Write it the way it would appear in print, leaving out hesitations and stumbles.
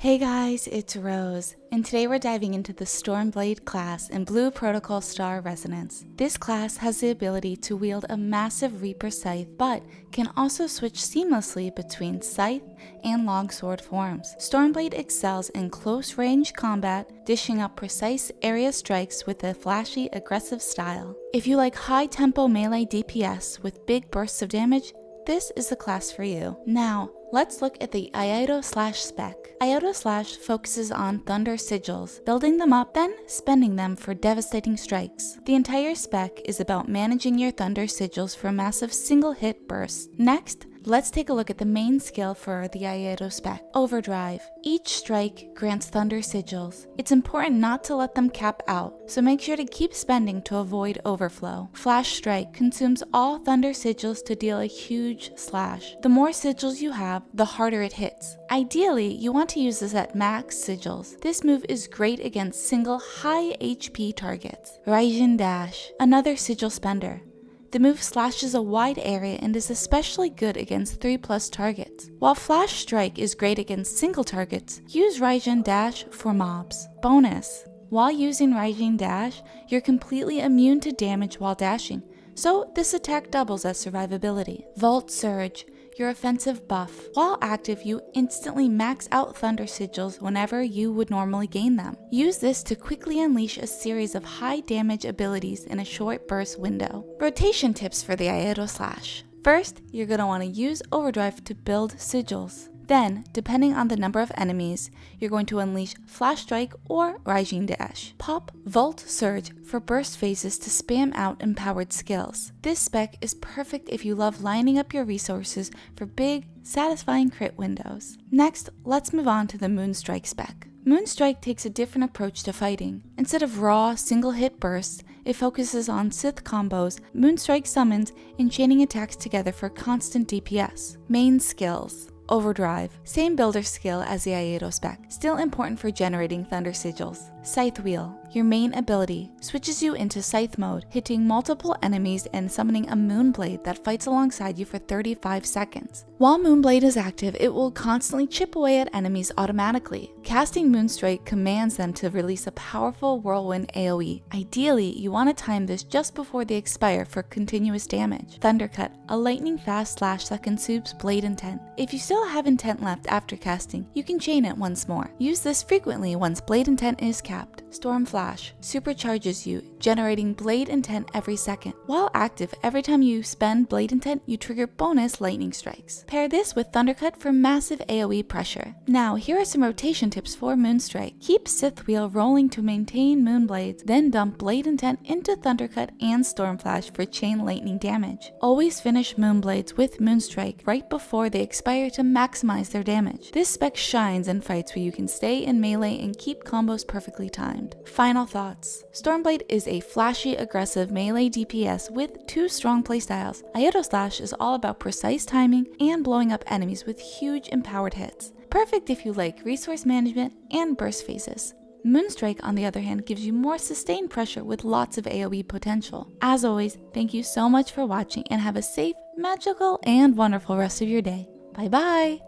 Hey guys, it's Rose, and today we're diving into the Stormblade class in Blue Protocol Star Resonance. This class has the ability to wield a massive Reaper scythe, but can also switch seamlessly between scythe and longsword forms. Stormblade excels in close range combat, dishing up precise area strikes with a flashy, aggressive style. If you like high tempo melee DPS with big bursts of damage, this is the class for you. Now, let's look at the Iaido Slash Spec. Iaido Slash focuses on Thunder Sigils, building them up, then spending them for devastating strikes. The entire spec is about managing your Thunder Sigils for massive single-hit bursts. Next, let's take a look at the main skill for the Iaido Spec, Overdrive. Each strike grants Thunder Sigils. It's important not to let them cap out, so make sure to keep spending to avoid overflow. Flash Strike consumes all Thunder Sigils to deal a huge slash. The more sigils you have, the harder it hits. Ideally, you want to use this at max sigils. This move is great against single high HP targets. Raijin Dash, another sigil spender. The move slashes a wide area and is especially good against 3+ targets. While Flash Strike is great against single targets, use Raijin Dash for mobs. Bonus: while using Raijin Dash, you're completely immune to damage while dashing, so this attack doubles as survivability. Volt Surge, your offensive buff. While active, you instantly max out Thunder Sigils whenever you would normally gain them. Use this to quickly unleash a series of high damage abilities in a short burst window. Rotation tips for the Iaido Slash. First, you're going to want to use Overdrive to build sigils. Then, depending on the number of enemies, you're going to unleash Flash Strike or Raijin Dash. Pop Volt Surge for burst phases to spam out empowered skills. This spec is perfect if you love lining up your resources for big, satisfying crit windows. Next, let's move on to the Moonstrike spec. Moonstrike takes a different approach to fighting. Instead of raw, single-hit bursts, it focuses on scythe combos, Moonstrike summons, and chaining attacks together for constant DPS. Main skills: Overdrive, same builder skill as the Iaido Spec, still important for generating Thunder Sigils. Scythe Wheel, your main ability, switches you into scythe mode, hitting multiple enemies and summoning a Moonblade that fights alongside you for 35 seconds. While Moonblade is active, it will constantly chip away at enemies automatically. Casting Moonstrike commands them to release a powerful whirlwind AoE. Ideally, you want to time this just before they expire for continuous damage. Thundercut, a lightning fast slash that consumes blade intent. If you still have intent left after casting, you can chain it once more. Use this frequently once blade intent is capped. Storm Flash supercharges you, generating blade intent every second. While active, every time you spend blade intent, you trigger bonus lightning strikes. Pair this with Thundercut for massive AoE pressure. Now, here are some rotation tips for Moonstrike. Keep Scythe Wheel rolling to maintain Moonblades, then dump blade intent into Thundercut and Storm Flash for chain lightning damage. Always finish Moonblades with Moonstrike right before they expire to maximize their damage. This spec shines in fights where you can stay in melee and keep combos perfectly timed. Final thoughts: Stormblade is a flashy, aggressive melee DPS with 2 strong playstyles. Iaido Slash is all about precise timing and blowing up enemies with huge empowered hits. Perfect if you like resource management and burst phases. Moonstrike, on the other hand, gives you more sustained pressure with lots of AoE potential. As always, thank you so much for watching and have a safe, magical, and wonderful rest of your day. Bye bye!